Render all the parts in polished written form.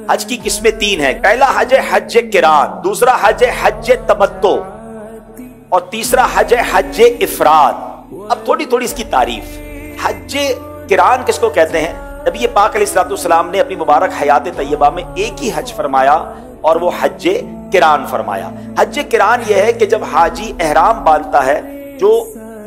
हज की किस्में तीन हैं। पहला हज है हज किरान, दूसरा हज है हज तमत्तो और तीसरा हज है हज इफराद। अब थोड़ी थोड़ी इसकी तारीफ। हज किरान किसको कहते हैं? नबी पाक अलैहिस्सलाम ने अपनी मुबारक हयात तैयबा में एक ही हज फरमाया और वो हज किरान फरमाया। हज किरान यह है कि जब हाजी एहराम बांधता है, जो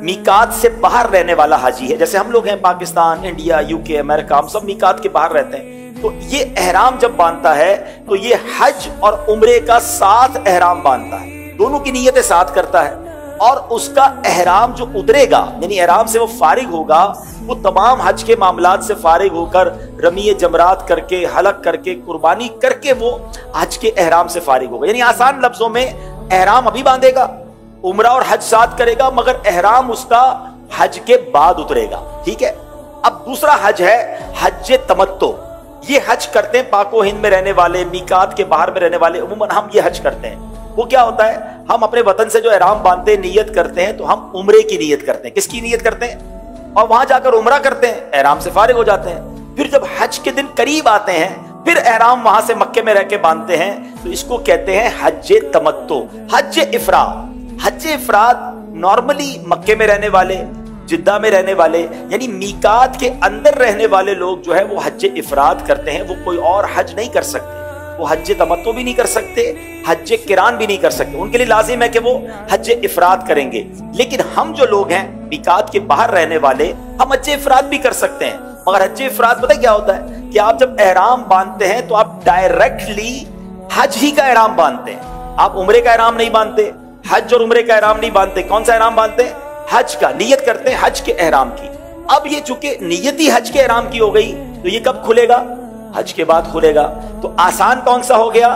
मीकात से बाहर रहने वाला हाजी है, जैसे हम लोग हैं पाकिस्तान, इंडिया, यूके, अमेरिका, हम सब मीकात के बाहर रहते हैं, तो ये एहराम जब बांधता है तो ये हज और उम्रे का साथ एहराम बांधता है, दोनों की नीयतें साथ करता है। और उसका एहराम जो उतरेगा, यानी एहराम से वो फारिग होगा, वो तमाम हज के मामलात से फारिग होकर रमीए जमरात करके, हलक करके, कुर्बानी करके वो हज के एहराम से फारिग होगा। यानी आसान लफ्जों में एहराम अभी बांधेगा, उम्रा और हज साथ करेगा, मगर एहराम उसका हज के बाद उतरेगा। ठीक है। अब दूसरा हज है हज तमत्तो। ये हज करते हैं पाको हिंद में रहने वाले, मीकात के बाहर में रहने वाले, उम्मन हम ये हज करते हैं। वो क्या होता है? हम अपने वतन से जो एहराम बांधते हैं, नियत करते हैं, तो हम उम्रे की नियत करते हैं। किसकी नियत करते हैं? और वहां जाकर उम्रा करते हैं, एहराम से फारिग हो जाते हैं। फिर जब हज के दिन करीब आते हैं, फिर एहराम वहां से मक्के में रह के बांधते हैं, तो इसको कहते हैं हज तमत्तो। हज इफराद, हज इफराद नॉर्मली मक्के में रहने वाले, जिद्दा में रहने वाले, यानी मीकात के अंदर रहने वाले लोग जो है वो हज इफराद करते हैं। वो कोई और हज नहीं कर सकते, वो हज तमत्तो भी नहीं कर सकते, हज किरान भी नहीं कर सकते। उनके लिए लाजिम है कि वो हज इफराद करेंगे। लेकिन हम जो लोग हैं मीकात के बाहर रहने वाले, हम हज इफराद भी कर सकते हैं। मगर हज इफराद पता क्या होता है कि आप जब एहराम बांधते हैं तो आप डायरेक्टली हज ही का एहराम बांधते हैं, आप उम्रे का एहराम नहीं बांधते, हज और उम्रे का एहराम नहीं बांधते। कौन सा एहराम बांधते हैं? हज का। नियत करते हैं हज के एहराम की। अब ये चूंकि नियत ही हज के एहराम की हो गई, तो ये कब खुलेगा? हज के बाद खुलेगा। तो आसान कौन सा हो गया?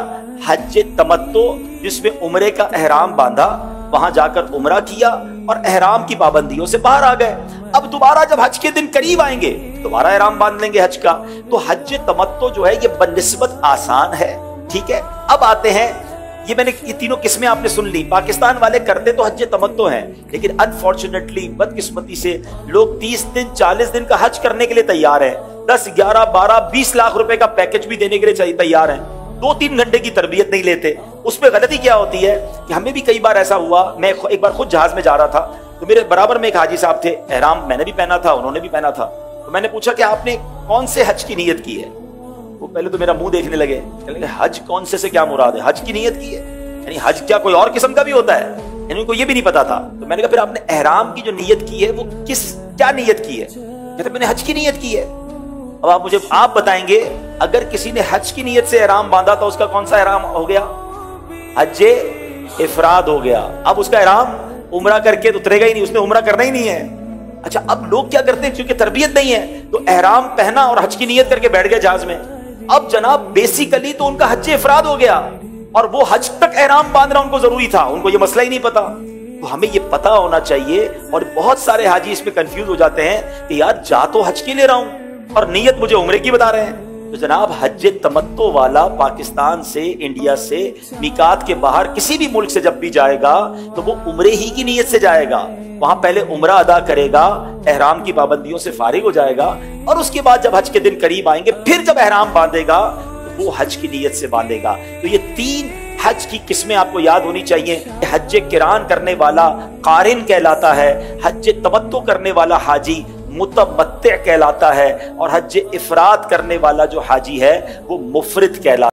हज तमत्तो, जिसमें उम्रे का एहराम बांधा, वहां जाकर उम्रा किया और एहराम की पाबंदियों से बाहर आ गए। अब दोबारा जब हज के दिन करीब आएंगे, दोबारा एहराम बांध लेंगे हज का। तो हज तमत्तो जो है ये बनिस्बत आसान है। ठीक है। अब आते हैं, ये मैंने ये तीनों किस्में आपने सुन ली। पाकिस्तान वाले करते तो हज तमत्तो हैं, लेकिन अनफॉर्चुनेटली, बदकिस्मती से, लोग 30 दिन 40 दिन का हज करने के लिए तैयार है, 10, 11, 12, 20 लाख रुपए का पैकेज भी देने के लिए तैयार है, 2-3 घंटे की तरबियत नहीं लेते। उसमें गलती क्या होती है कि हमें भी कई बार ऐसा हुआ, मैं एक बार खुद जहाज में जा रहा था, तो मेरे बराबर में एक हाजी साहब थे, एहराम मैंने भी पहना था, उन्होंने भी पहना था। तो मैंने पूछा कि आपने कौन से हज की नियत की है? वो पहले तो मेरा मुंह देखने लगे, हज कौन से क्या मुराद है? हज की नियत की है, यानी हज क्या कोई और किस्म का भी होता है? यानी उनको ये भी नहीं पता था। तो मैंने कहा फिर आपने एहराम की जो नियत की है वो क्या नियत की है? कहते मैंने हज की नियत की है। अब आप बताएंगे, अगर किसी ने हज की नियत से एहराम बांधा तो उसका कौन सा एहराम हो गया? हज इफराद हो गया। अब उसका एहराम उम्रा करके तो उतरेगा ही नहीं, उसने उम्रा करना ही नहीं है। अच्छा, अब लोग क्या करते हैं, क्योंकि तरबियत नहीं है तो एहराम पहना और हज की नियत करके बैठ गए जहाज में। अब जनाब बेसिकली तो उनका हज इफराद हो गया और वो हज तक एहराम बांधना उनको जरूरी था, उनको ये मसला ही नहीं पता। तो हमें ये पता होना चाहिए। और बहुत सारे हाजी इसमें कंफ्यूज हो जाते हैं कि यार जा तो हज की ले रहा हूं और नियत मुझे उम्रे की बता रहे हैं। तो जनाब हज तमत्तो वाला पाकिस्तान से, इंडिया से, मीकात के बाहर किसी भी मुल्क से जब भी जाएगा तो वो उम्रे ही की नियत से जाएगा। वहां पहले उम्रा अदा करेगा, एहराम की पाबंदियों से फारिग हो जाएगा और उसके बाद जब हज के दिन करीब आएंगे, फिर जब एहराम बांधेगा तो वो हज की नियत से बांधेगा। तो ये 3 हज की किस्में आपको याद होनी चाहिए। हज किरान करने वाला कारिन कहलाता है, हज तमत्तो करने वाला हाजी मुतमत्ति कहलाता है और हज इफराद करने वाला जो हाजी है वो मुफरिद कहलाता है।